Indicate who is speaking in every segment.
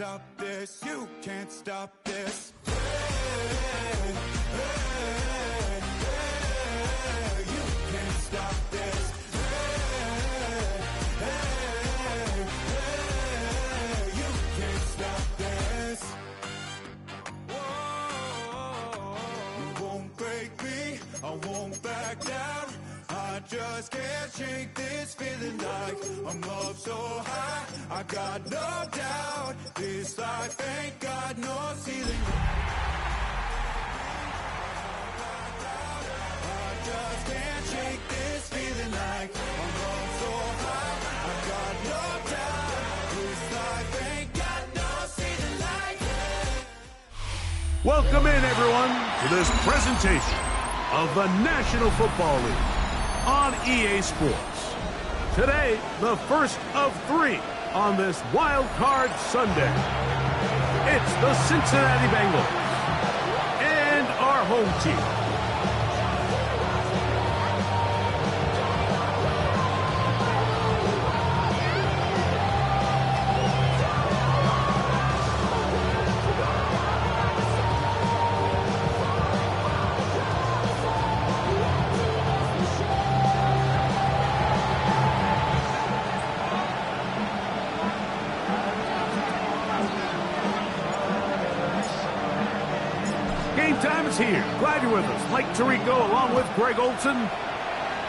Speaker 1: stop this, you can't stop this. You can't stop this. You can't stop this. Whoa. You won't break me, I won't back down. I just can't shake this feeling like I'm up so high. I got no doubt, this life ain't got no ceiling. I just can't shake this feeling like I'm up so high. I got no doubt, this life ain't got no ceiling like it.
Speaker 2: Welcome in, everyone, to this presentation of the National Football League on EA Sports. Today, the first of 3 on this Wild Card Sunday. It's the Cincinnati Bengals and our home team. Game time is here. Glad you're with us. Mike Tirico along with Greg Olson.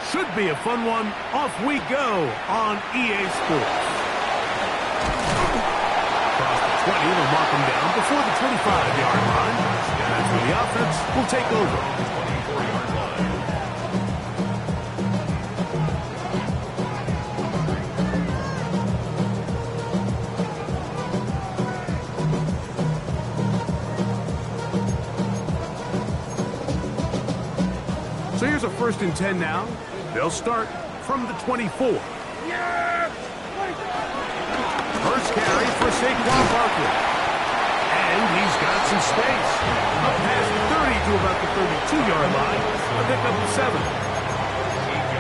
Speaker 2: Should be a fun one. Off we go on EA Sports. Across the 20, they'll mark them down before the 25-yard line. And that's where the offense will take over. 24-yard line. So here's a 1st and 10 now. They'll start from the 24. First carry for Saquon Barkley. And he's got some space. Up past the 30 to about the 32-yard line. A pick up to 7. 8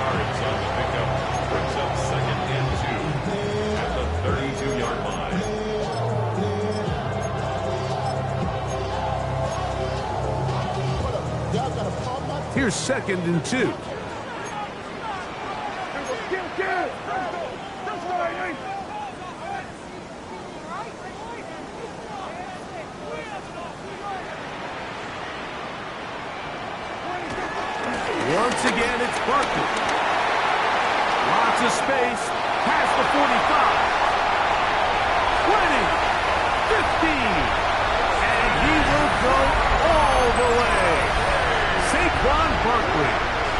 Speaker 2: yards on the pickup. Brings up 2nd and 2 at the 32-yard line. Here's 2nd and 2. Once again, it's Barkley. Lots of space. Past the 45. 20. 15. And he will go all the way. Saquon Barkley.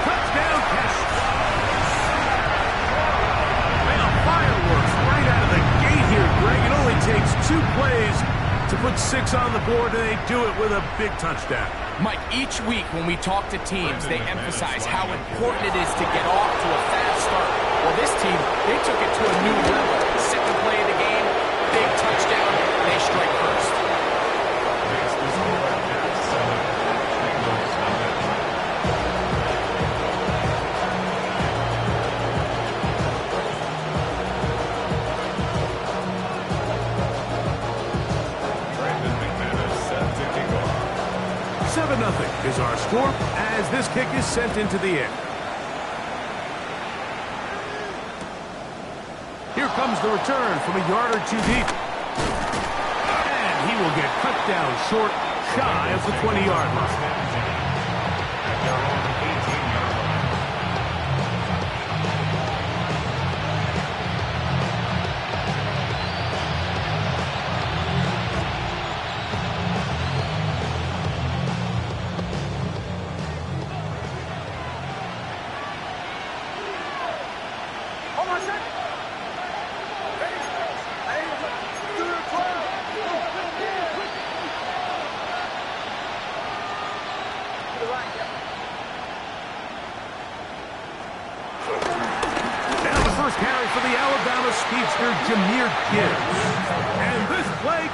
Speaker 2: Touchdown pass. Man, fireworks right out of the gate here, Greg. It only takes 2 plays to put 6 on the board, and they do it with a big touchdown.
Speaker 3: Mike, each week when we talk to teams, they emphasize how important it is to get off to a fast start. Well, this team, they took it to a new level. 2nd play of the game, big touchdown, they strike first.
Speaker 2: Nothing is our score as this kick is sent into the air. Here comes the return from a yard or 2 deep. And he will get cut down short, shy of the 20-yard line. Carry for the Alabama speedster, Jahmyr Gibbs. And this play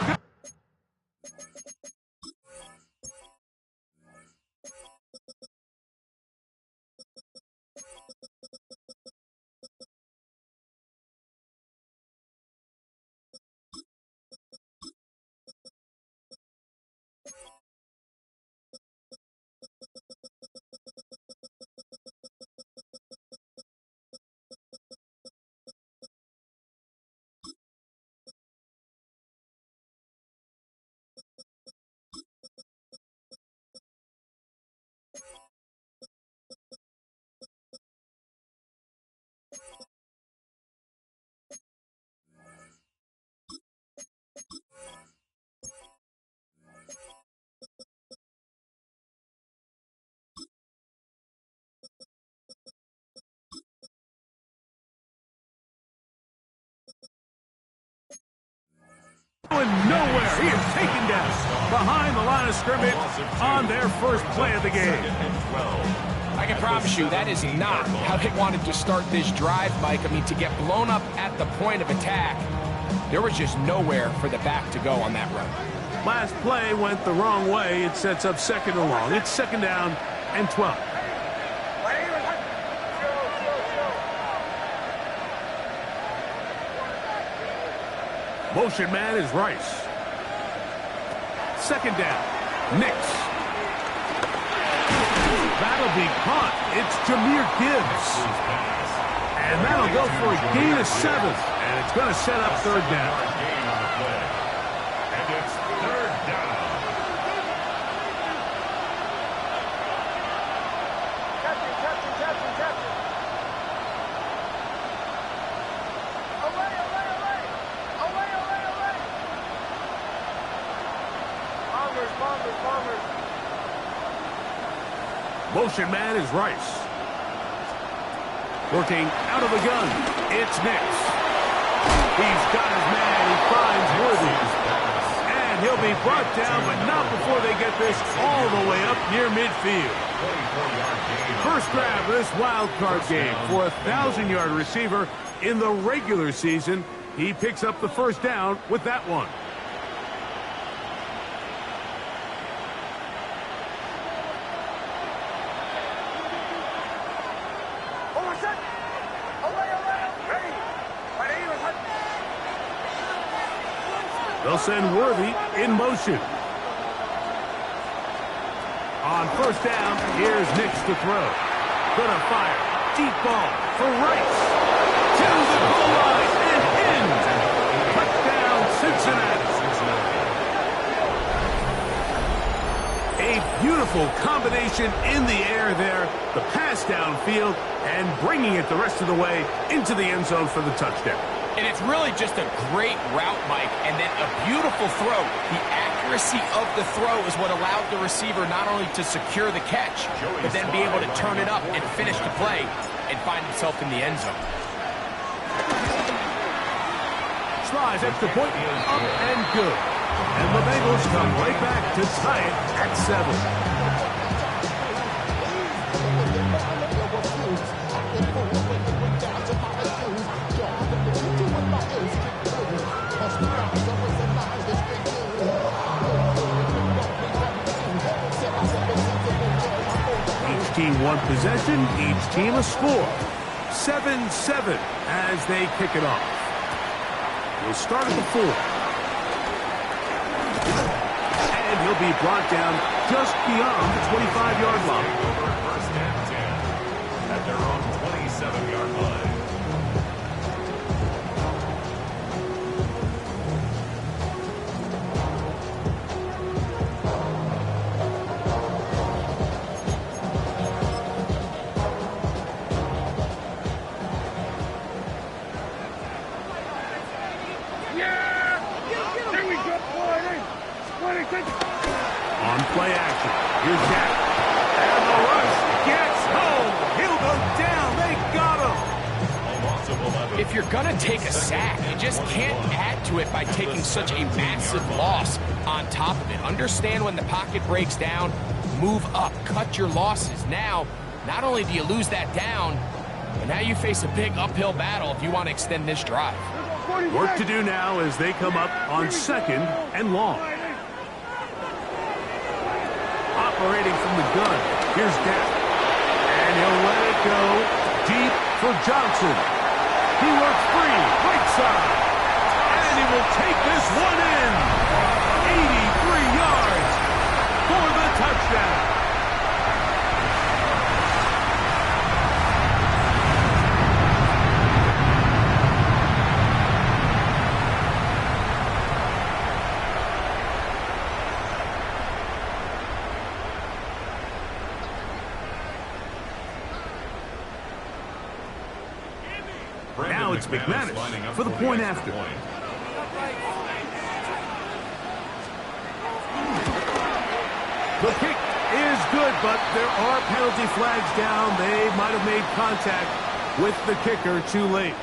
Speaker 2: Going nowhere. He is taken down behind the line of scrimmage on their first play of the game.
Speaker 3: I can promise you that is not how they wanted to start this drive, Mike. I mean, to get blown up at the point of attack, there was just nowhere for the back to go on that run.
Speaker 2: Last play went the wrong way. It sets up second and long. It's second down and 12. Motion man is Rice. Second down, Nix. That'll be caught. It's Jahmyr Gibbs. And that'll go for a gain of 7. And it's going to set up third down.
Speaker 1: And it's third down.
Speaker 2: Motion man is Rice. Working out of the gun. It's Nix. He's got his man. He finds Worthy. And he'll be brought down, but not before they get this all the way up near midfield. First grab of this wild card game for a 1,000-yard receiver in the regular season. He picks up the first down with that one. They'll send Worthy in motion. On first down, here's Nix to throw. Gonna fire. Deep ball for Rice. To the goal line and in. Touchdown, Cincinnati. A beautiful combination in the air there. The pass downfield and bringing it the rest of the way into the end zone for the touchdown.
Speaker 3: And it's really just a great route, Mike, and then a beautiful throw. The accuracy of the throw is what allowed the receiver not only to secure the catch, but then be able to turn it up and finish the play and find himself in the end zone.
Speaker 2: Tries extra point, up and good. And the Bengals come right back to tie it at 7. Each team one possession, each team a score. 7-7 as they kick it off. We'll start at the 4. And he'll be brought down just beyond the 25-yard line.
Speaker 1: First and 10 at their own 27-yard line.
Speaker 2: On play action, here's Jack. And the rush gets home. He'll go down. They got him.
Speaker 3: If you're going to take a sack, you just can't add to it by taking such a massive loss on top of it. Understand when the pocket breaks down, move up, cut your losses. Now, not only do you lose that down, but now you face a big uphill battle if you want to extend this drive.
Speaker 2: Work to do now as they come up on second and long. Operating from the gun, here's Dak. And he'll let it go deep for Johnson. He works free, right side. And he will take this one in. 83 yards for the touchdown. Now it's McManus for the point after. The kick is good, but there are penalty flags down. They might have made contact with the kicker too late.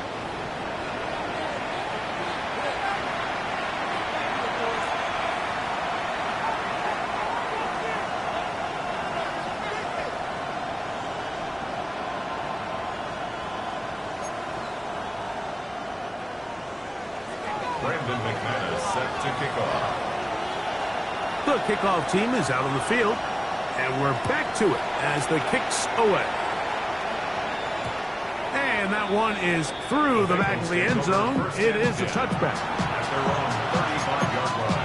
Speaker 1: set to kick off.
Speaker 2: The kickoff team is out on the field, and we're back to it as the kick's away. And that one is through the back of the end zone. It is a touchback.
Speaker 1: At their own 35-yard line.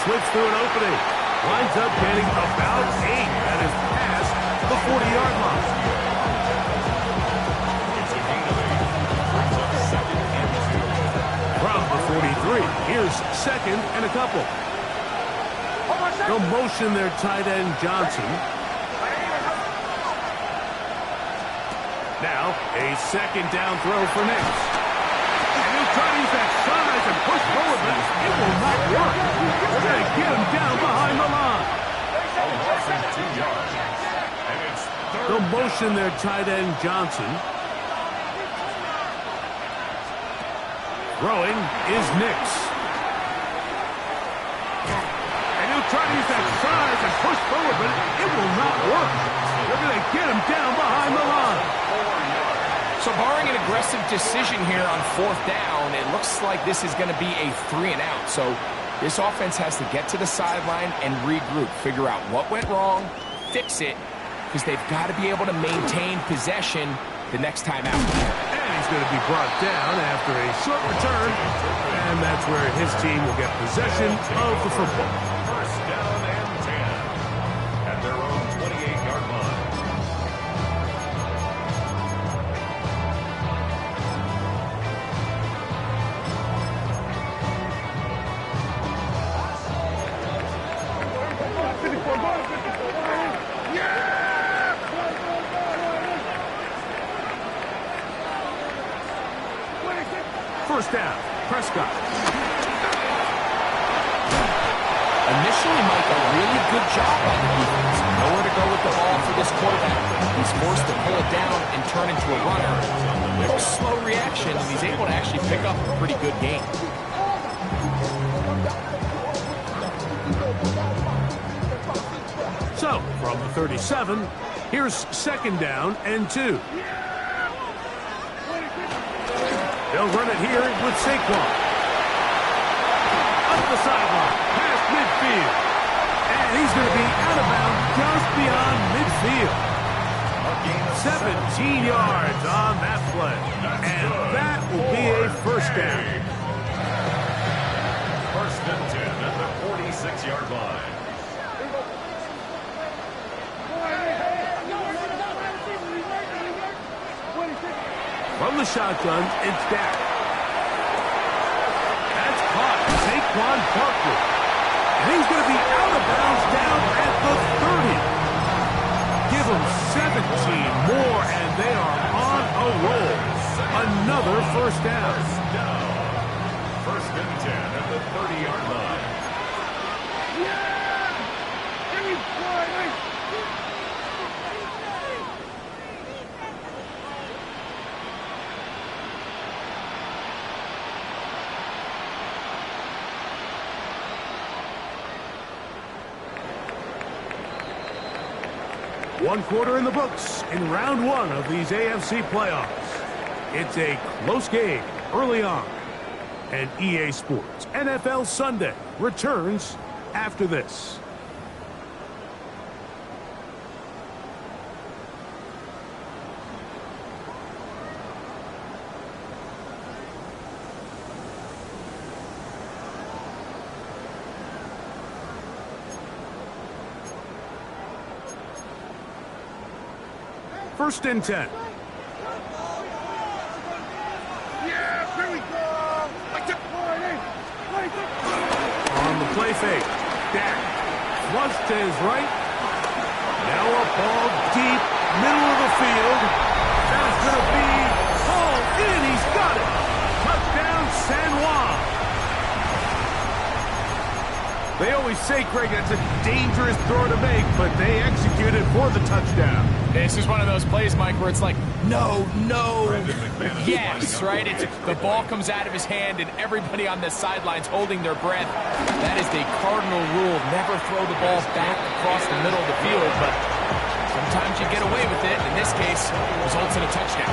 Speaker 2: Slips through an opening. Winds up getting about 8. That is past the 40-yard line.
Speaker 1: It's a gain of 8. Brings up second and 2.
Speaker 2: From the 43, here's second and a couple. The motion there, tight end Johnson. Now, a second down throw for Nix. And he'll try to use that size and push forward, but it will not work. They're going to get him down behind the line. The motion there, tight end Johnson. Throwing is Nix. And he'll try to use that size and push forward, but it will not work. They're going to get him down behind the line.
Speaker 3: So barring an aggressive decision here on fourth down, it looks like this is going to be a 3-and-out. So this offense has to get to the sideline and regroup, figure out what went wrong, fix it, because they've got to be able to maintain possession the next time out.
Speaker 2: And he's going to be brought down after a short return, and that's where his team will get possession of the football.
Speaker 1: First down and 10 at their own 28-yard line.
Speaker 2: First down, Prescott.
Speaker 3: Initially, Mike, a really good job by the defense. Nowhere to go with the ball for this quarterback. He's forced to pull it down and turn into a runner. A little slow reaction, and he's able to actually pick up a pretty good game.
Speaker 2: So, from the 37, here's second down and 2. They'll run it here with Saquon. Up the sideline, past midfield. And he's going to be out of bounds just beyond midfield. 17 yards on that play. And that will be a first down.
Speaker 1: First and 10 at the 46-yard line.
Speaker 2: From the shotgun, it's Dak. That's caught. Saquon Barkley. And he's going to be out of bounds down at the 30. Give them 17 more, and they are on a roll. Another first down.
Speaker 1: First and 10 at the 30-yard line.
Speaker 2: One quarter in the books in round one of these AFC playoffs. It's a close game early on. And EA Sports NFL Sunday returns after this. First and 10. On the play fake. Dak. Flush to his right. Now a ball deep, middle of the field. That is going to be hauled in. He's got it. Touchdown, San Juan. They always say, Craig, that's a dangerous throw to make, but they executed for the touchdown.
Speaker 3: This is one of those plays, Mike, where it's like, no, yes, right? The ball comes out of his hand, and everybody on the sidelines holding their breath. That is the cardinal rule. Never throw the ball back across the middle of the field, but sometimes you get away with it. In this case, results in a touchdown.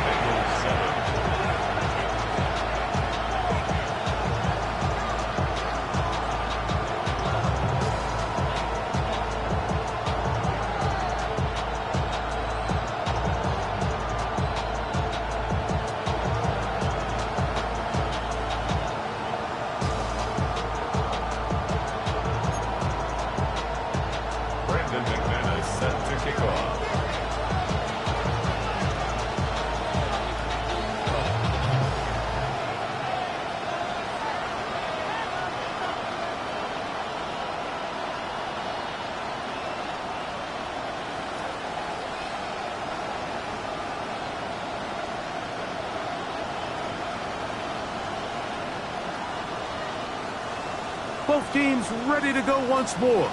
Speaker 2: Both teams ready to go once more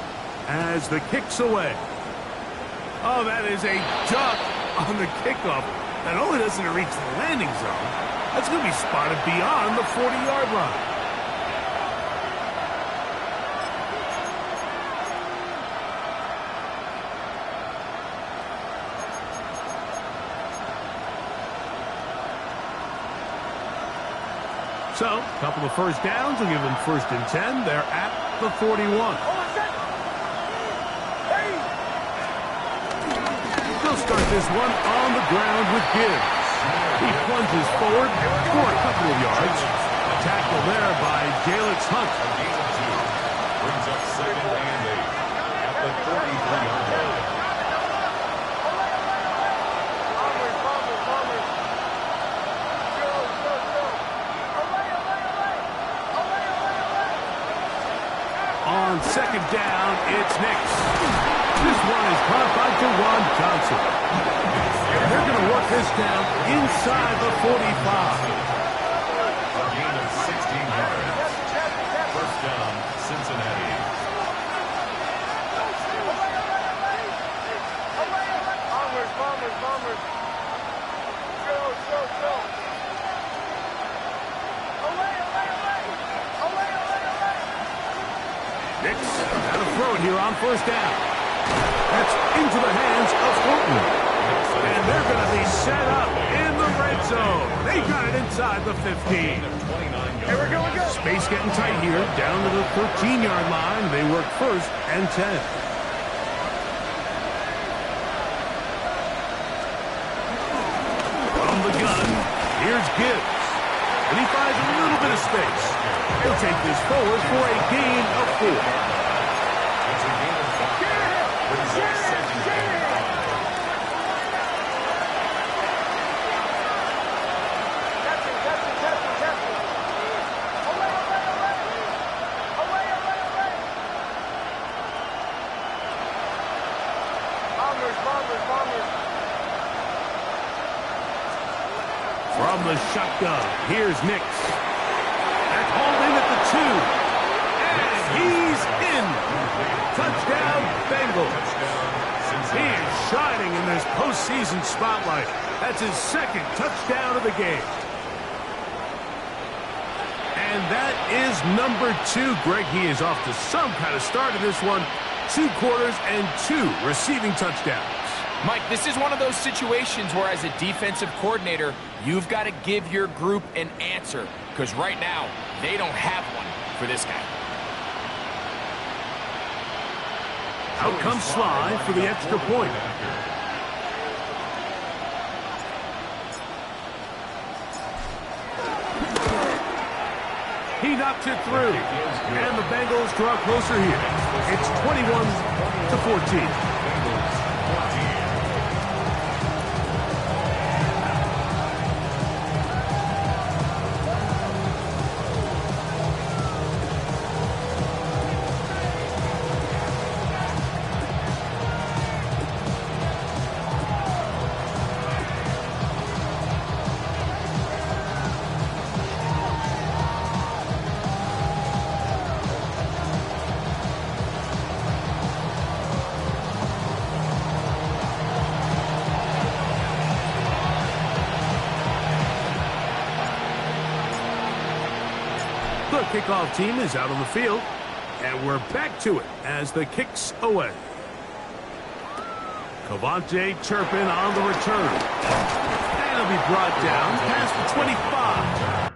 Speaker 2: as the kick's away. Oh, that is a duck on the kickoff. Not only doesn't it reach the landing zone, that's going to be spotted beyond the 40-yard line. So, a couple of first downs will give them 1st and 10. They're at the 41. They'll start this one on the ground with Gibbs. He plunges forward for a couple of yards. A tackle there by Jalix Hunt.
Speaker 1: Brings up 2nd and 8 at the 33-yard line.
Speaker 2: On 2nd down, it's Nix. This one is caught by Jawan Johnson. They're going to work this down inside the 45.
Speaker 1: A gain of 16 yards. 1st down, Cincinnati.
Speaker 4: Bombers. Go.
Speaker 2: Nix got to throw it here on 1st down. That's into the hands of Horton. And they're going to be set up in the red zone. They got it inside the 15.
Speaker 4: Here we go.
Speaker 2: Space getting tight here. Down to the 13-yard line. They work 1st and 10. From the gun, here's Gibbs. And he finds a little bit of space. He'll take this forward for a gain of 4.
Speaker 1: It's a gain of 5. Brings up 2nd and 5.
Speaker 4: Bombers.
Speaker 2: From the shotgun, here's Nix. That's hauled in at the 2. And he's in. Touchdown, Bengals. He is shining in this postseason spotlight. That's his 2nd touchdown of the game. And that is number 2. Greg, he is off to some kind of start in this one. 2 quarters and 2 receiving touchdowns.
Speaker 3: Mike, this is one of those situations where as a defensive coordinator, you've got to give your group an answer. Because right now, they don't have one for this guy.
Speaker 2: Out comes Sly for the extra point. He knocks it through. And the Bengals draw closer here. It's 21-14. The kickoff team is out on the field, and we're back to it as the kick's away. Cavante chirping on the return. And it'll be brought down past the 25.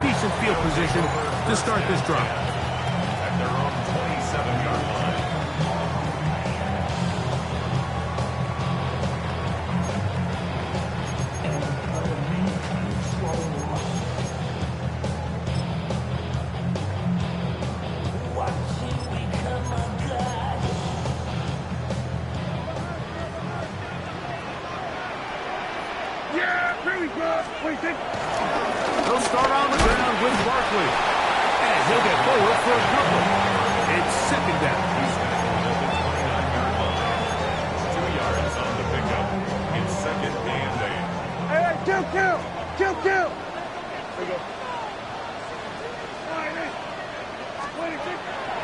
Speaker 2: Decent field position to start this drive.
Speaker 1: At their own 27-yard line.
Speaker 2: He'll start on the ground with Barkley. And he'll get forward for a couple. It's second down.
Speaker 1: He's tackled at the 29-yard line. 2 yards on the pickup. It's second and 8.
Speaker 4: Hey, kill. There we go.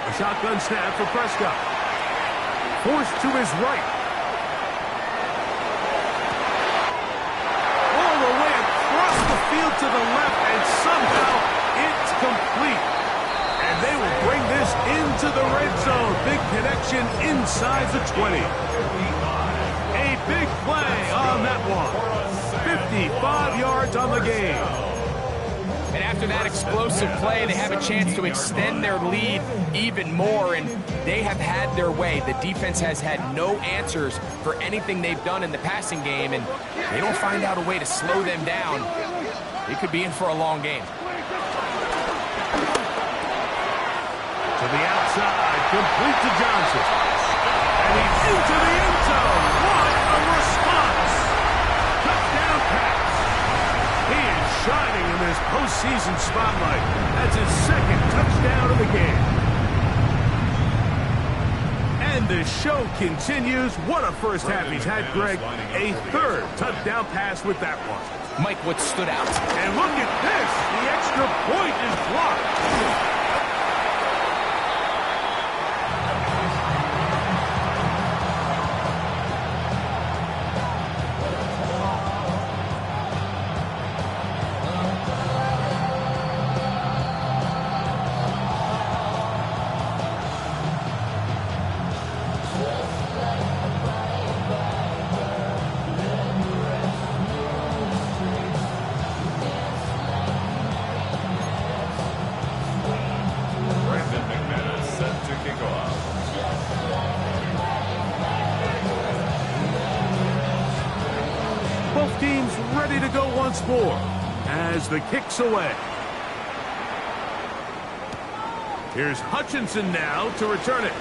Speaker 2: A shotgun snap for Prescott. Forced to his right. All the way across the field to the left, and somehow it's complete. And they will bring this into the red zone. Big connection inside the 20. A big play on that one. 55 yards on the game.
Speaker 3: And after that explosive play, they have a chance to extend their lead even more, and they have had their way. The defense has had no answers for anything they've done in the passing game, and they don't find out a way to slow them down. They could be in for a long game.
Speaker 2: To the outside, complete to Johnson. And he's into the end zone. What a response! Touchdown pass. He is shining in this postseason spotlight. That's his second touchdown of the game. And the show continues. What a first half he's had, Greg. A third touchdown pass with that one.
Speaker 3: Mike, what stood out?
Speaker 2: And look at this. The extra point is blocked. Both teams ready to go once more as the kick's away. Here's Hutchinson now to return it.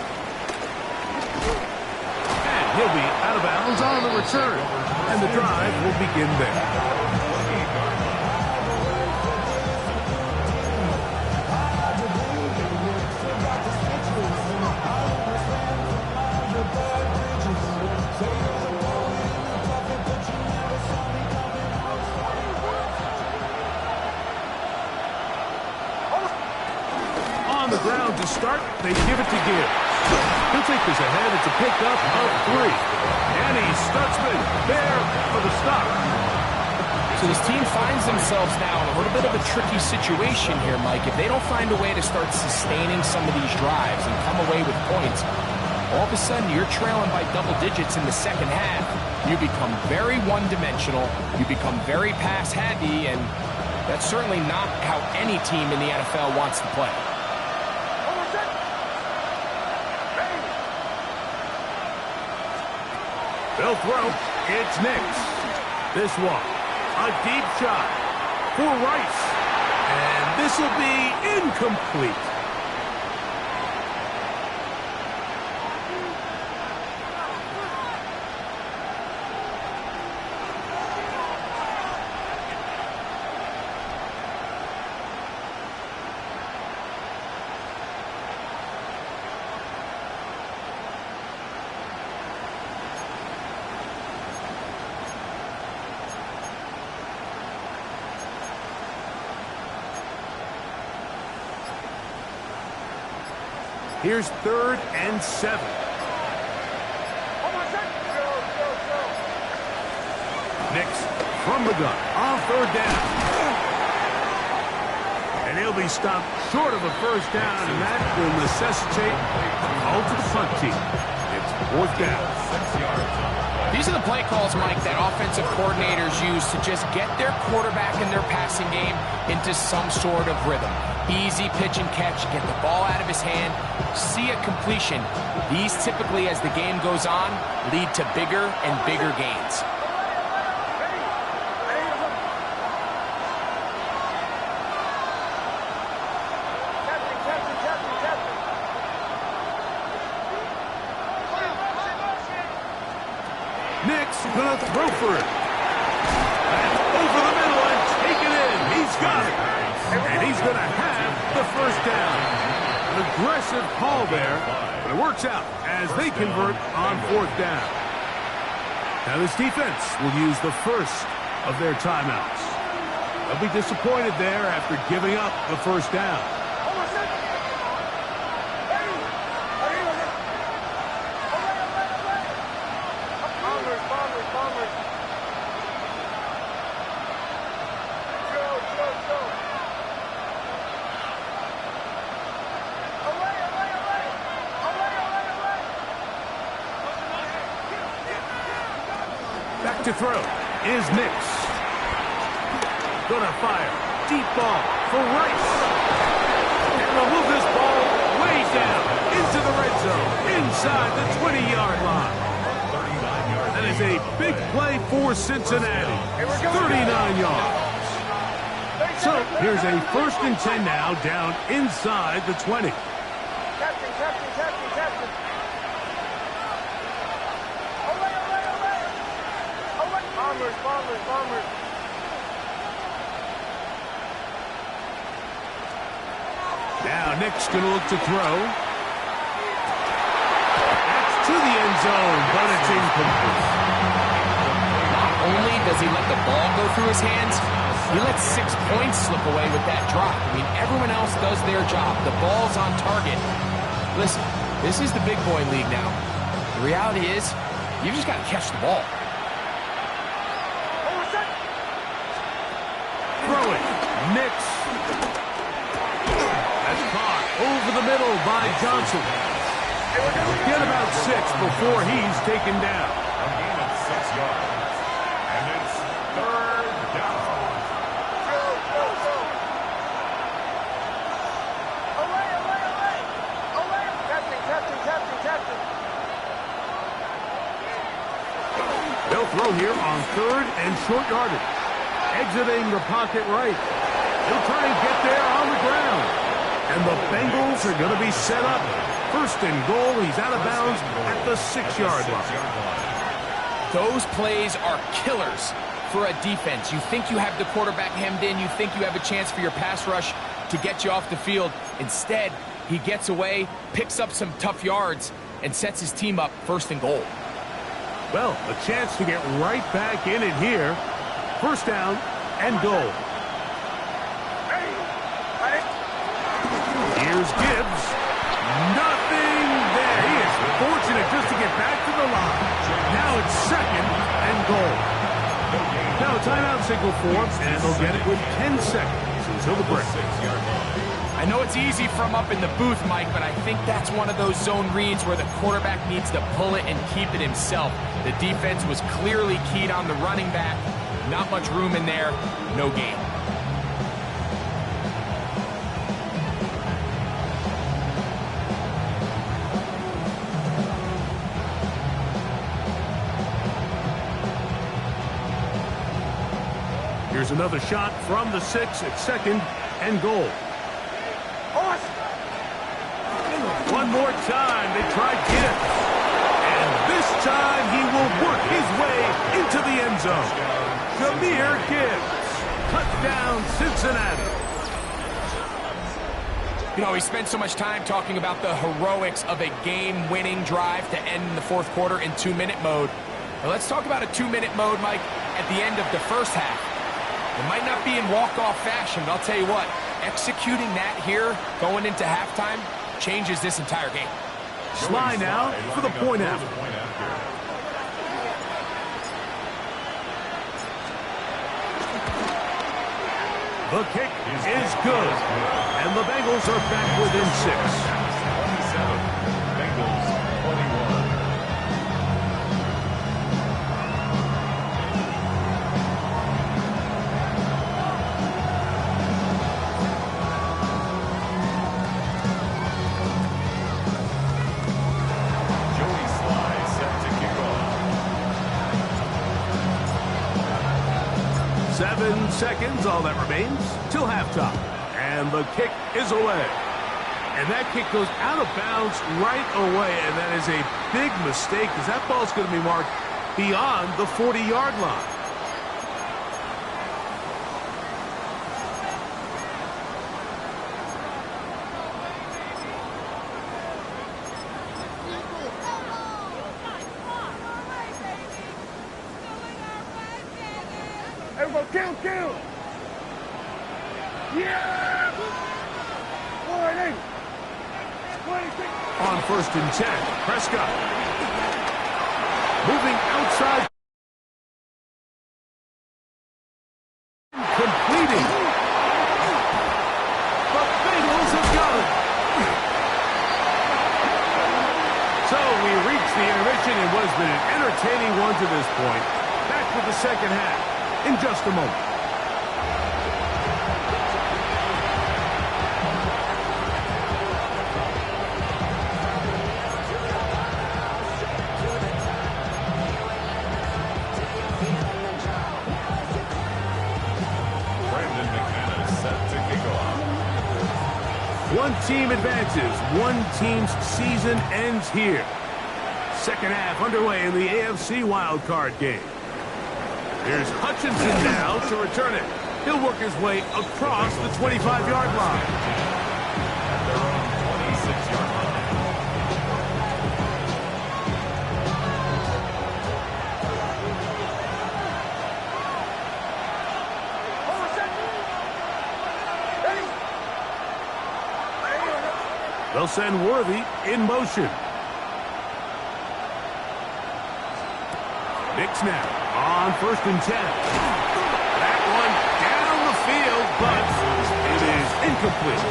Speaker 2: And he'll be out of bounds on the return. And the drive will begin there. On the ground to start, they give it to Gibbs. He'll take this ahead. It's a pickup of 3. And he starts there for the stop.
Speaker 3: So this team finds themselves now in a little bit of a tricky situation here, Mike. If they don't find a way to start sustaining some of these drives and come away with points, all of a sudden you're trailing by double digits in the second half. You become very one-dimensional, you become very pass-heavy, and that's certainly not how any team in the NFL wants to play.
Speaker 2: They'll throw. It's Nix. This one, a deep shot for Rice. And this will be incomplete. Here's 3rd and 7. Nix from the gun on 3rd down. And he'll be stopped short of a first down, and that will necessitate a call to the punt team. It's 4th down.
Speaker 3: These are the play calls, Mike, that offensive coordinators use to just get their quarterback and their passing game into some sort of rhythm. Easy pitch and catch, get the ball out of his hand, see a completion. These typically, as the game goes on, lead to bigger and bigger gains.
Speaker 2: Nix gonna throw for it. And over the middle and take it in. He's got it. And he's gonna have the first down. An aggressive call there, but it works out as they convert on 4th down. Now this defense will use the first of their timeouts. They'll be disappointed there after giving up the first down. Back to throw is Nix. Gonna fire. Deep ball for Rice. And they'll move this ball way down into the red zone, inside the 20-yard line. That is a big play for Cincinnati. 39 yards. So here's a 1st and 10 now, down inside the 20.
Speaker 4: Bombers.
Speaker 2: Now Nick's going to look to throw. That's to the end zone, but it's incomplete.
Speaker 3: Not only does he let the ball go through his hands, he lets 6 points slip away with that drop. I mean, everyone else does their job. The ball's on target. Listen, this is the big boy league now. The reality is, you just got to catch the ball.
Speaker 2: Throwing. Nix. That's caught over the middle by Johnson. Get about 6 before he's taken down.
Speaker 1: A gain of 6 yards. And it's 3rd down.
Speaker 2: They'll throw here on 3rd and short yardage. Exiting the pocket right. He'll try and get there on the ground. And the Bengals are going to be set up. 1st and goal. He's out of bounds at the 6-yard line.
Speaker 3: Those plays are killers for a defense. You think you have the quarterback hemmed in. You think you have a chance for your pass rush to get you off the field. Instead, he gets away, picks up some tough yards, and sets his team up 1st and goal.
Speaker 2: Well, a chance to get right back in it here. 1st down and goal. Here's Gibbs. Nothing there. He is fortunate just to get back to the line. Now it's 2nd and goal. Now a timeout signal forms, and they'll get it with 10 seconds until the break.
Speaker 3: I know it's easy from up in the booth, Mike, but I think that's one of those zone reads where the quarterback needs to pull it and keep it himself. The defense was clearly keyed on the running back. Not much room in there. No gain.
Speaker 2: Here's another shot from the 6 at 2nd and goal. One more time, they try Gibbs. And this time he will work his way into the end zone. Jahmyr Gibbs. Touchdown, Cincinnati.
Speaker 3: You know, we spent so much time talking about the heroics of a game-winning drive to end the fourth quarter in 2-minute mode. Now let's talk about a 2-minute mode, Mike, at the end of the first half. It might not be in walk-off fashion, but I'll tell you what, executing that here, going into halftime, changes this entire game.
Speaker 2: Sly now for the point after. The kick is good, and the Bengals are back within 6.
Speaker 1: 27, Bengals 21.
Speaker 2: 7 seconds, all that remains, till halftime. And the kick is away. And that kick goes out of bounds right away, and that is a big mistake because that ball's going to be marked beyond the 40-yard line.
Speaker 4: Everybody, kill! Yeah! 480! 26!
Speaker 2: On 1st and 10, Prescott. Moving outside. Completing. The Bengals have got it. So we reached the intermission. It was been an entertaining one to this point. Back with the second half in just a moment. One team advances. One team's season ends here. Second half underway in the AFC wildcard game. Here's Hutchinson now to return it. He'll work his way across the 25-yard line.
Speaker 1: At their own 26-yard line.
Speaker 2: They'll send Worthy in motion. Nix now on 1st and 10. That one down the field, but it is incomplete.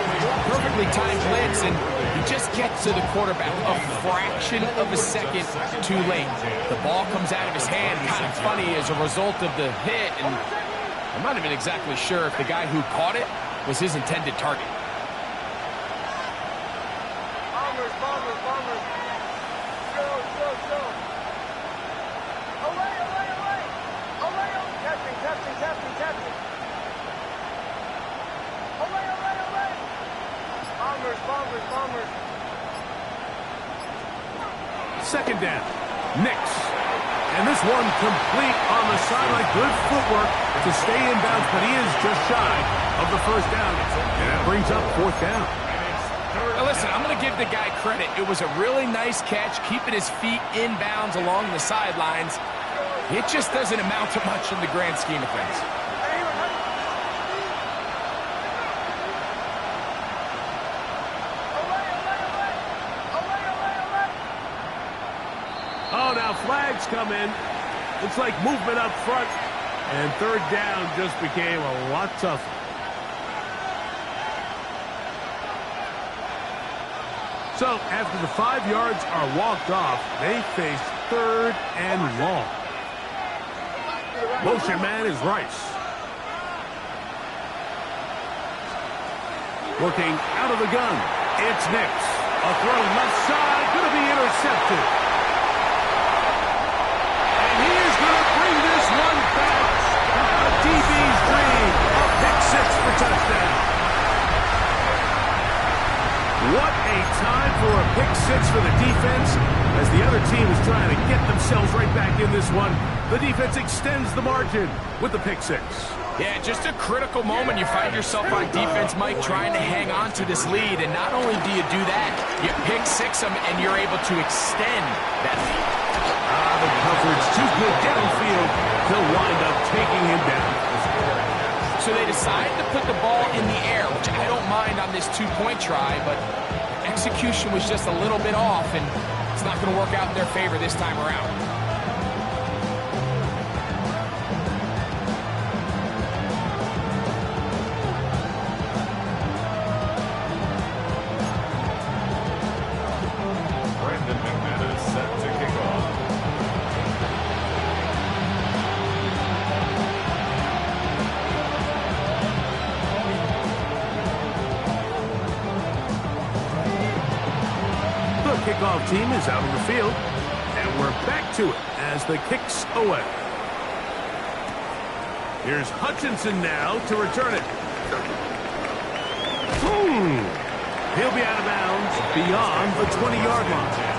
Speaker 3: Perfectly timed blitz, and he just gets to the quarterback a fraction of a second too late. The ball comes out of his hand kind of funny as a result of the hit, and I'm not even exactly sure if the guy who caught it was his intended target.
Speaker 4: Bombers. Go. Away. Catching. Away. Bombers.
Speaker 2: Second down. Nix. And this one complete on the sideline. Good footwork to stay in bounds, but he is just shy of the first down. And that brings up 4th down.
Speaker 3: Now listen, I'm going to give the guy credit. It was a really nice catch, keeping his feet in bounds along the sidelines. It just doesn't amount to much in the grand scheme of things.
Speaker 2: Oh, now flags come in. Looks like movement up front. And 3rd down just became a lot tougher. So after the 5 yards are walked off, they face 3rd and long. Motion man is Rice. Working out of the gun, it's Nix. A throw left side, going to be intercepted. And he is going to bring this one back. A DB's dream, a pick 6 for touchdown. What a time for a pick 6 for the defense. As the other team is trying to get themselves right back in this one, the defense extends the margin with the pick 6.
Speaker 3: Yeah, just a critical moment. You find yourself on defense, Mike, trying to hang on to this lead. And not only do you do that, you pick 6 them, and you're able to extend that lead.
Speaker 2: The coverage too good downfield. He'll wind up taking him down.
Speaker 3: So they decide to put the ball in the air, which I don't mind on this 2-point try, but execution was just a little bit off, and it's not going to work out in their favor this time around.
Speaker 2: Kickoff team is out on the field, and we're back to it as the kick's away. Here's Hutchinson now to return it. He'll be out of bounds beyond the 20-yard line.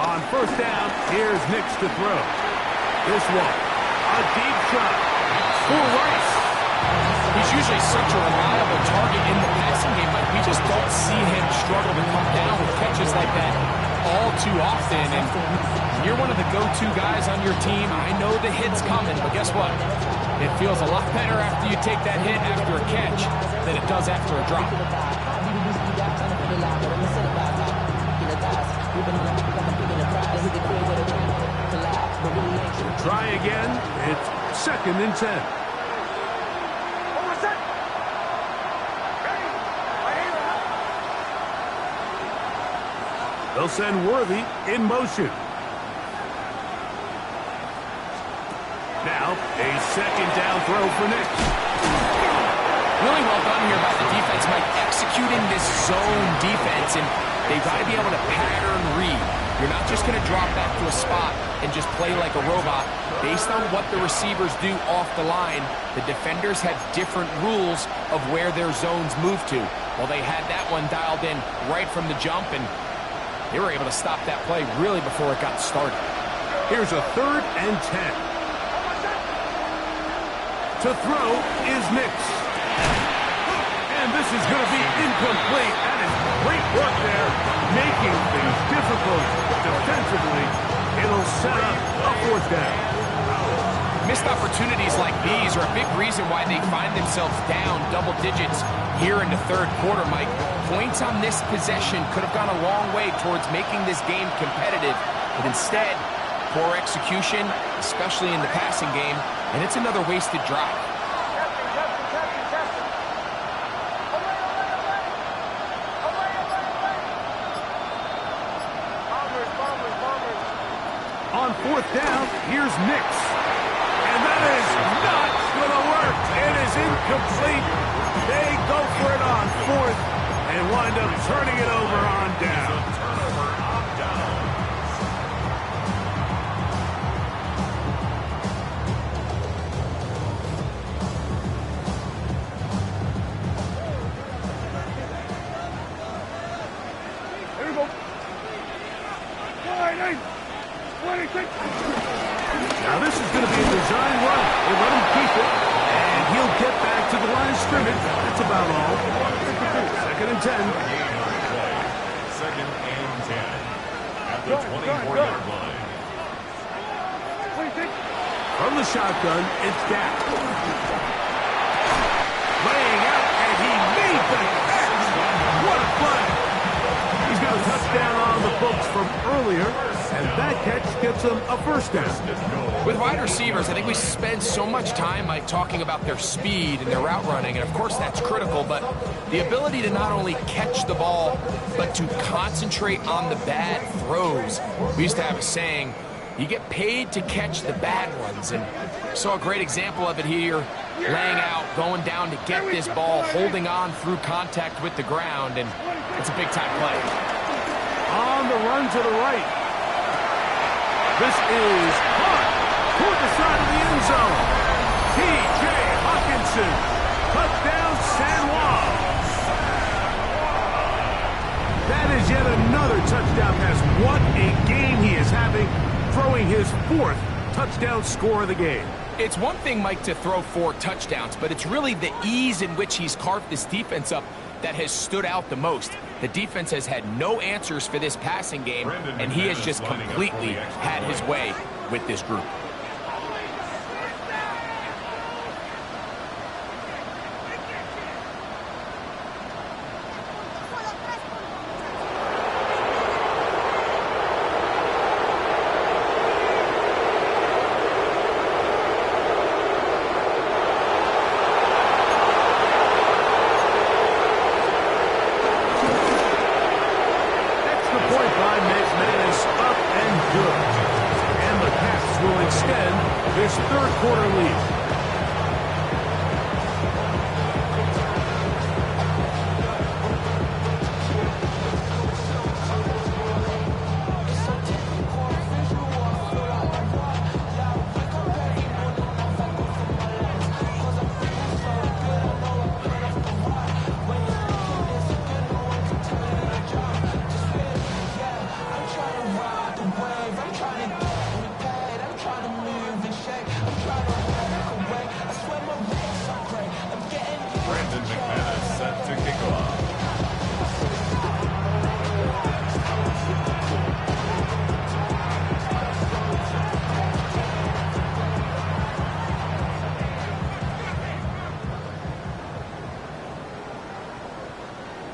Speaker 2: On first down, here's Nix to throw. This one, a deep shot for Rice.
Speaker 3: He's usually such a reliable target in the passing game, but we just don't see him struggle to come down with catches like that all too often. And you're one of the go-to guys on your team. I know the hit's coming, but guess what? It feels a lot better after you take that hit after a catch than it does after a drop.
Speaker 2: Try again. It's 2nd and 10. They'll send Worthy in motion. Now, a 2nd down throw for Nix.
Speaker 3: Really well done here by the defense, Mike, executing this zone defense, and they've got to be able to pattern read. You're not just going to drop back to a spot and just play like a robot. Based on what the receivers do off the line, the defenders have different rules of where their zones move to. Well, they had that one dialed in right from the jump, and they were able to stop that play really before it got started.
Speaker 2: Here's a 3rd and 10. To throw is Nix. And this is going to be incomplete. That is great work there, making things difficult defensively. It'll set up a 4th down.
Speaker 3: Missed opportunities like these are a big reason why they find themselves down double digits here in the 3rd quarter, Mike. Points on this possession could have gone a long way towards making this game competitive, but instead, poor execution, especially in the passing game, and it's another wasted drive.
Speaker 2: On 4th down, here's Nix. And that is not going to work. It is incomplete. They go for it on 4th and wind up turning it over on down. Now this is going to be a design run. They let him keep it, and he'll get back to the line of scrimmage. That's about all. 2nd and 10.
Speaker 1: Second and 10. At the 24-yard line.
Speaker 2: From the shotgun, it's Dak. Laying out, and he made the catch. What a play. He's got a touchdown on the books from earlier, and that catch gets him a first down.
Speaker 3: With wide receivers, I think we spend so much time talking about their speed and their route running, and of course that's critical, but the ability to not only catch the ball, but to concentrate on the bad throws. We used to have a saying, you get paid to catch the bad ones, and saw a great example of it here, laying out, going down to get this ball, holding on through contact with the ground, and it's a big-time play.
Speaker 2: On the run to the right. This is caught toward the side of the end zone. T.J. Hawkinson, touchdown San Juan. That is yet another touchdown pass. What a game he is having, throwing his 4th touchdown score of the game.
Speaker 3: It's one thing, Mike, to throw 4 touchdowns, but it's really the ease in which he's carved this defense up that has stood out the most. The defense has had no answers for this passing game, and he has just completely had his way with this group.
Speaker 2: This 3rd quarter lead.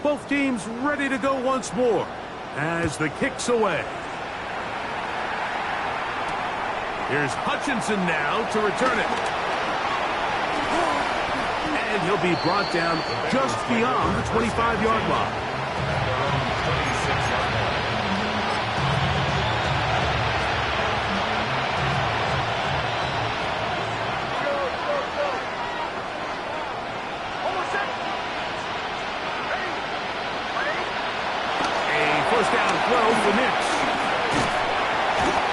Speaker 2: Both teams ready to go once more as the kick's away. Here's Hutchinson now to return it. And he'll be brought down just beyond the 25-yard line. First down throw for Nix.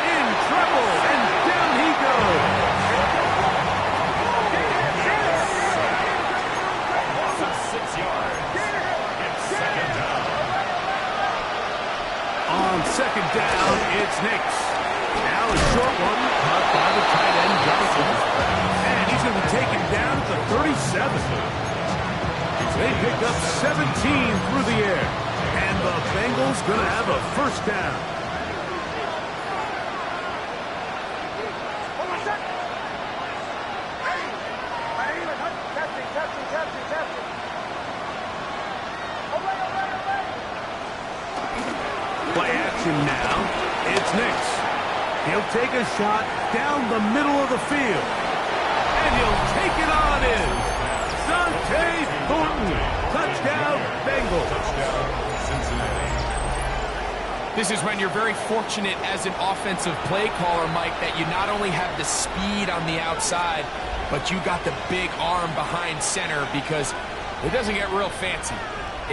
Speaker 2: In trouble, and down he goes.
Speaker 1: So 6 yards. It's 2nd down.
Speaker 2: On 2nd down, it's Nix. Now a short one, caught by the tight end Johnson. And he's going to be taken down at the 37. They picked up 17 through the air. And the Bengals going to have a first down. Play action now. It's Nix. He'll take a shot down the middle of the field. And he'll take it on in. Dante Thornton. Touchdown, Bengals. Touchdown.
Speaker 3: This is when you're very fortunate as an offensive play caller, Mike, that you not only have the speed on the outside, but you got the big arm behind center, because it doesn't get real fancy.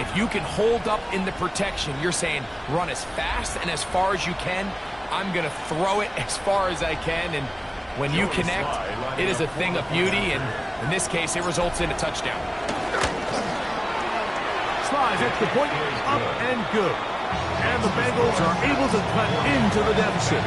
Speaker 3: If you can hold up in the protection, you're saying run as fast and as far as you can. I'm going to throw it as far as I can, and when you connect, it is a thing of beauty, and in this case, it results in a touchdown.
Speaker 2: Slides at the point, up and good. And and the Bengals are able to cut into the deficit.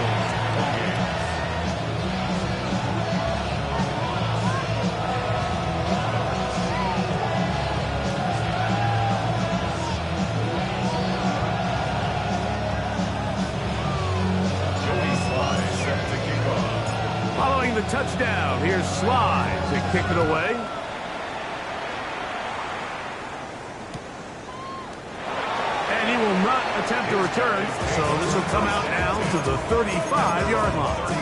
Speaker 2: Following the touchdown, here's Sly to kick it away. And he will not attempt to return, so this will come out now to the 35-yard line.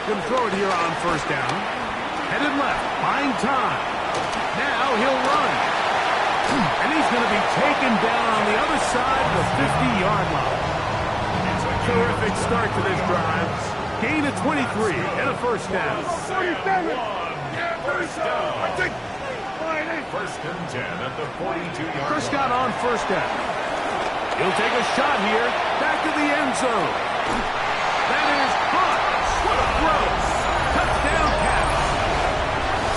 Speaker 2: Can throw it here on first down. Headed left, buying time. Now he'll run. And he's going to be taken down on the other side of the 50-yard line. It's a terrific start to this drive. Gain of 23 and a first down.
Speaker 1: 47. First down. First and 10 at the 42-yard line.
Speaker 2: Prescott on first down. He'll take a shot here. Back to the end zone. That is caught. What a throw. Touchdown pass.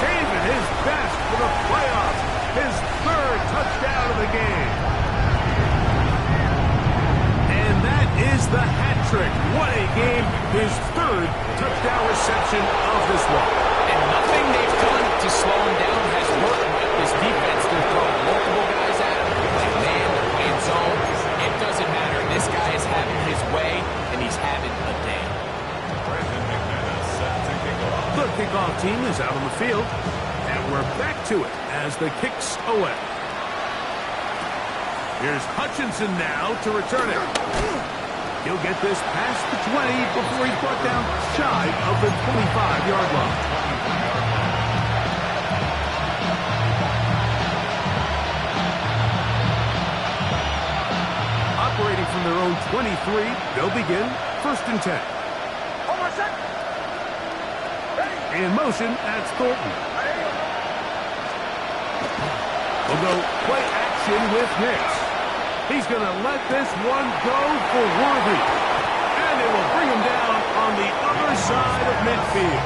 Speaker 2: Saving his best for the playoffs. His third touchdown of the game. And that is the hat trick. What a game. His third touchdown reception of this one.
Speaker 3: And nothing they've done to slow him down has worked with this defense. They're throwing multiple guys at him. Like man, they're playing zone. It doesn't matter. This guy is having his way, and he's having a day.
Speaker 2: The kickoff team is out on the field, and we're back to it as the kick's away. Here's Hutchinson now to return it. He'll get this past the 20 before he's brought down shy of the 25-yard line. Operating from their own 23, they'll begin first and 10. In motion, that's Thornton. We'll go play action with Nix. He's going to let this one go for Worthy. And it will bring him down on the other side of midfield.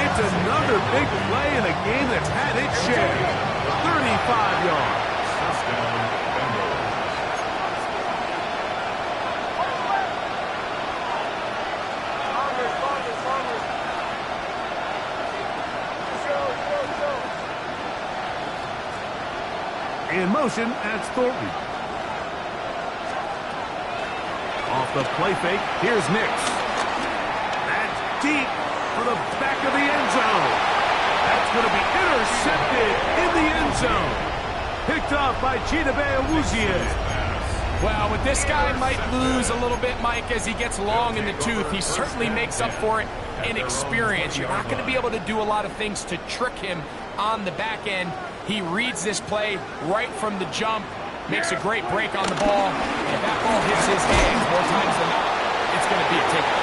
Speaker 2: It's another big play in a game that's had its share. 35 yards. In motion, that's Thornton. Off the play fake, here's Nix. That's deep for the back of the end zone. That's going to be intercepted in the end zone. Picked off by Chidobe Awuzie.
Speaker 3: Well, with this guy might lose a little bit, Mike, as he gets long in the tooth. He certainly makes up for it in experience. You're not going to be able to do a lot of things to trick him on the back end. He reads this play right from the jump, makes a great break on the ball. If that ball hits his hands more times than not, it's going to be a takeaway.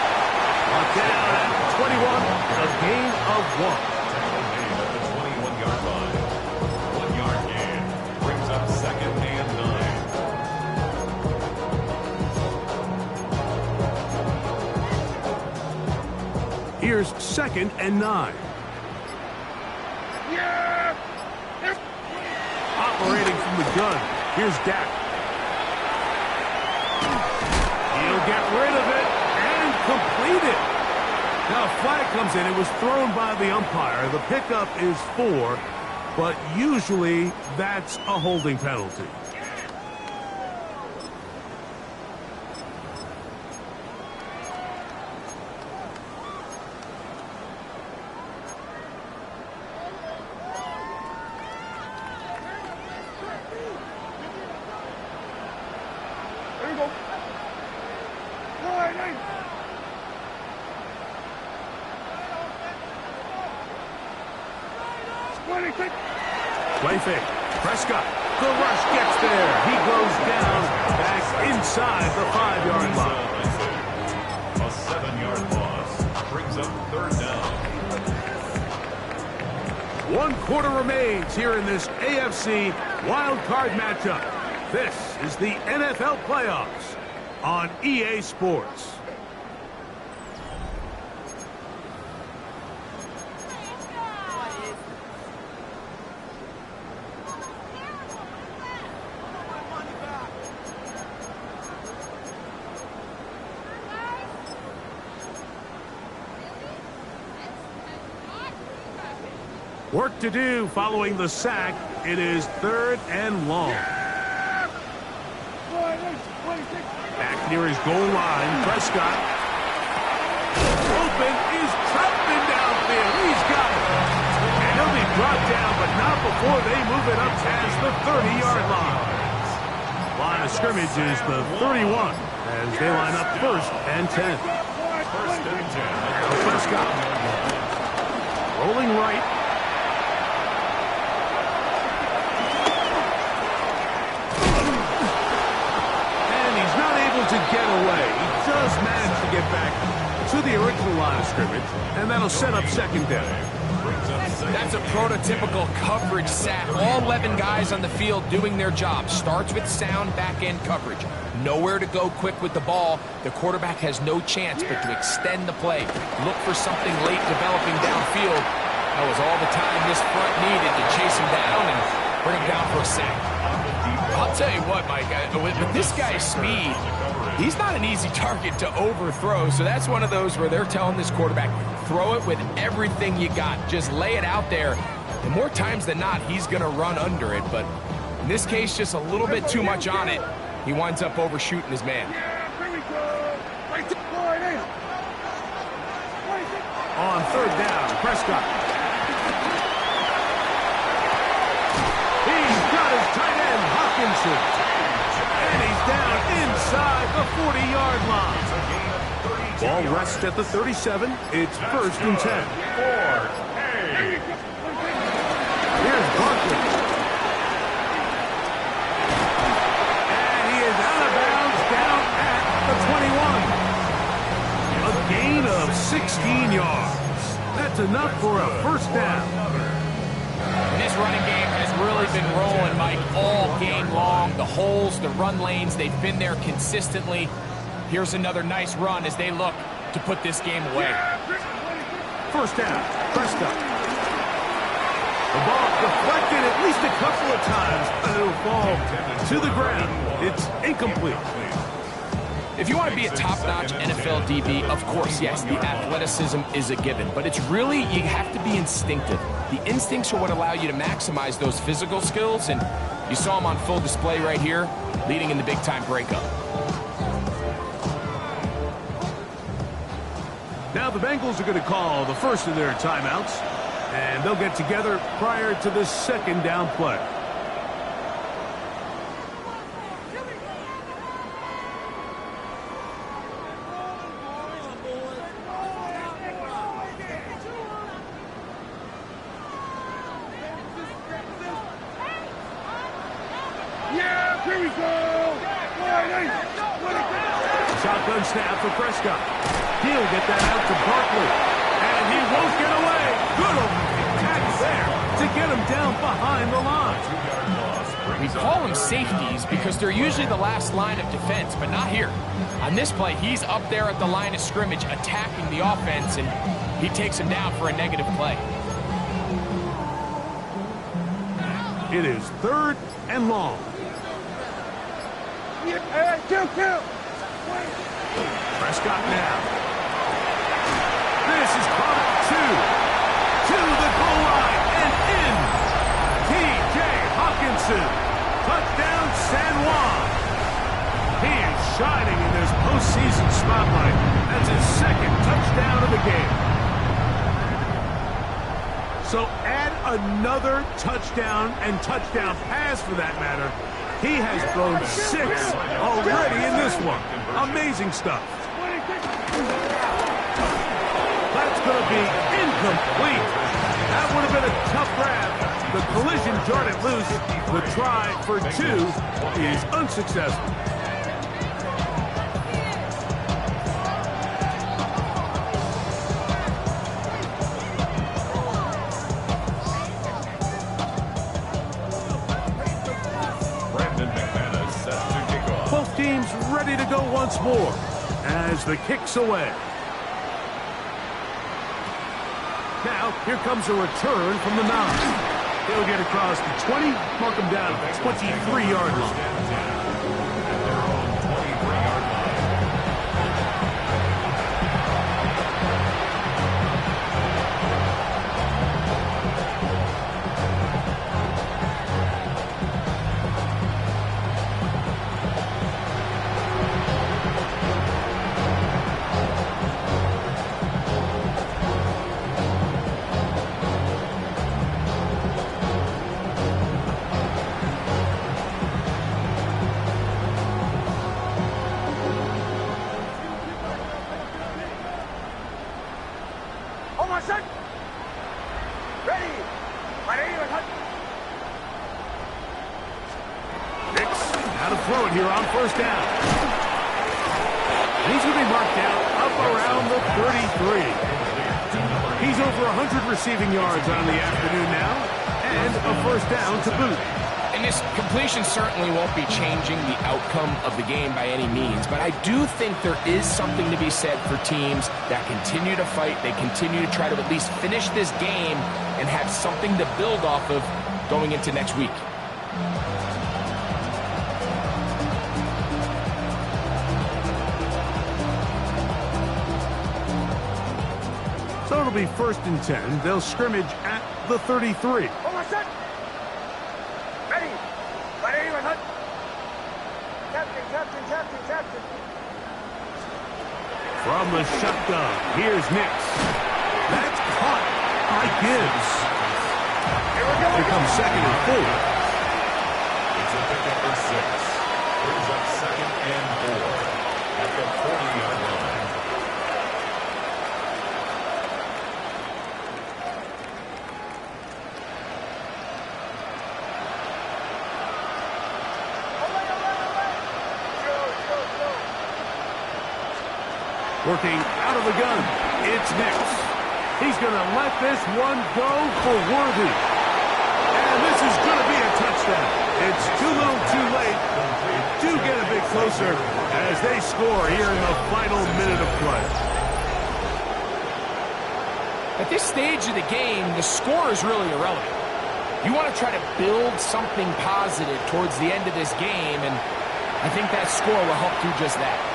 Speaker 2: On down at 21, a gain of 1.
Speaker 1: At the 21-yard line. 1-yard gain brings up second and 9.
Speaker 2: Here's second and 9. Operating from the gun, here's Dak. He'll get rid of it and complete it. Now a flag comes in. It was thrown by the umpire. The pickup is 4, but usually that's a holding penalty. Play fake. Prescott, the rush gets there. He goes down back inside the 5-yard line.
Speaker 1: A 7-yard loss brings up third down.
Speaker 2: 1 quarter remains here in this AFC wild card matchup. This is the NFL playoffs on EA Sports. Work to do following the sack. It is 3rd and long. Back near his goal line, Prescott. Open is Troutman downfield. He's got it. And he'll be brought down, but not before they move it up past the 30-yard line. Line of scrimmage is the 31 as they line up 1st and 10. Prescott. Rolling right. To get away. He just managed to get back to the original line of scrimmage, and that'll set up 2nd down.
Speaker 3: That's a prototypical coverage sack. All 11 guys on the field doing their job. Starts with sound back-end coverage. Nowhere to go quick with the ball. The quarterback has no chance but to extend the play. Look for something late developing downfield. That was all the time this front needed to chase him down and bring him down for a sack. I'll tell you what, Mike, with this guy's speed, he's not an easy target to overthrow, so that's one of those where they're telling this quarterback, throw it with everything you got. Just lay it out there. And more times than not, he's going to run under it. But in this case, just a little bit too much on it. He winds up overshooting his man.
Speaker 2: On 3rd down, Prescott. He's got his tight end, Hawkinson. And he's down inside the 40-yard line. Ball rests at the 37. It's 1st and 10. Here's Barkley. And he is out of bounds down at the 21. A gain of 16 yards. That's enough for a 1st down.
Speaker 3: This running game has really been rolling, Mike, all game long. The holes, the run lanes, they've been there consistently. Here's another nice run as they look to put this game away.
Speaker 2: 1st down, Prescott. The ball deflected at least a couple of times, and it'll fall to the ground. It's incomplete.
Speaker 3: If you want to be a top-notch NFL DB, of course, yes, the athleticism is a given. But it's really, you have to be instinctive. The instincts are what allow you to maximize those physical skills, and you saw them on full display right here, leading in the big-time breakup.
Speaker 2: Now the Bengals are going to call the first of their timeouts, and they'll get together prior to the 2nd down play. Shotgun snap for Prescott. He'll get that out to Barkley. And he won't get away. Good attack there to get him down behind the line.
Speaker 3: We call them safeties because they're usually the last line of defense, but not here. On this play, he's up there at the line of scrimmage attacking the offense, and he takes him down for a negative play.
Speaker 2: It is 3rd and long. Prescott now. This is caught at 2. To the goal line and in. T.J. Hawkinson. Touchdown San Juan. He is shining in this postseason spotlight. That's his 2nd touchdown of the game. So add another touchdown and touchdown pass for that matter. He has thrown 6 already in this one. Amazing stuff. That's going to be incomplete. That would have been a tough grab. The collision jarred it loose. The try for 2 is unsuccessful. Both teams ready to go once more as the kick's away. Now, here comes a return from the 9. He'll get across the 20, mark him down at the 23-yard line. Throw it here on first down. And he's going to be marked down up around the 33. He's over 100 receiving yards on the afternoon now, and a first down to boot.
Speaker 3: And this completion certainly won't be changing the outcome of the game by any means, but I do think there is something to be said for teams that continue to fight. They continue to try to at least finish this game and have something to build off of going into next week.
Speaker 2: So it'll be 1st and 10. They'll scrimmage at the 33. From the shotgun, here's Nix. That's caught by Gibbs. Here comes 2nd and 4.
Speaker 1: It's a pickup for 6. Brings up 2nd and 4 at the 40-yard line.
Speaker 2: Working out of the gun, it's Nix. He's going to let this one go for Worthy. And this is going to be a touchdown. It's too little too late. Do get a bit closer as they score here in the final minute of play.
Speaker 3: At this stage of the game, the score is really irrelevant. You want to try to build something positive towards the end of this game, and I think that score will help do just that.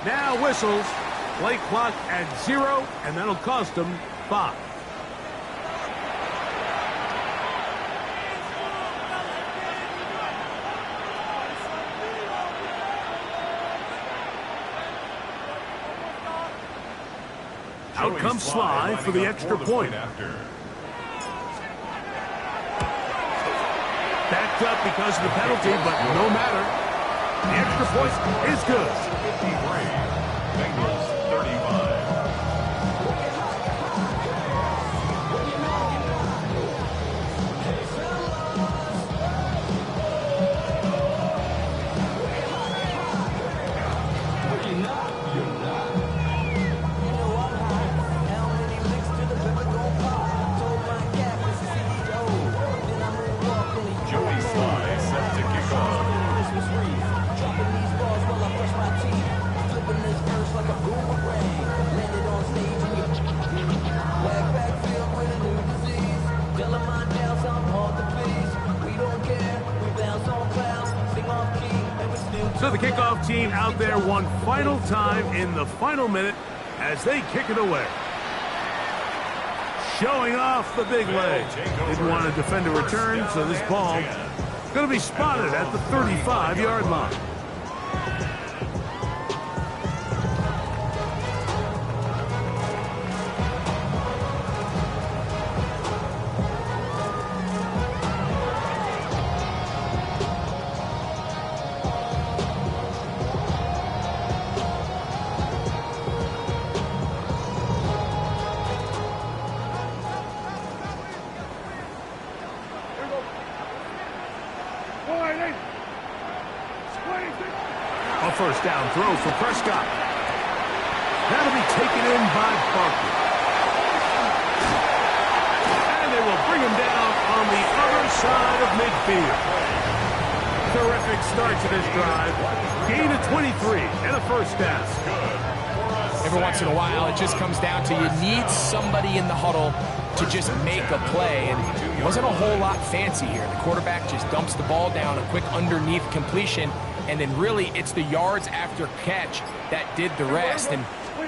Speaker 2: Now whistles. Play clock at 0, and that'll cost them 5. Out comes Sly for the extra point. Backed up because of the penalty, but no matter. The extra point is good.
Speaker 1: Bengals 35. Joey Sly set to kick off.
Speaker 5: Dropping these balls while I brush my teeth. Flipping this verse like a boom.
Speaker 2: So the kickoff team out there one final time in the final minute as they kick it away. Showing off the big leg. Didn't want to defend a return, so this ball going to be spotted at the 35-yard line. A first down throw for Prescott. That'll be taken in by Barkley. And they will bring him down on the other side of midfield. Terrific start to this drive. Gain of 23 and a first down.
Speaker 3: Every once in a while, it just comes down to you need somebody in the huddle to just make a play. And it wasn't a whole lot fancy here. The quarterback just dumps the ball down, a quick underneath completion, and then really it's the yards after catch that did the rest. And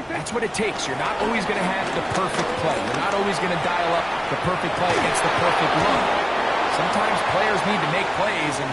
Speaker 3: that's what it takes. You're not always going to have the perfect play. You're not always going to dial up the perfect play against the perfect run. Sometimes players need to make plays, and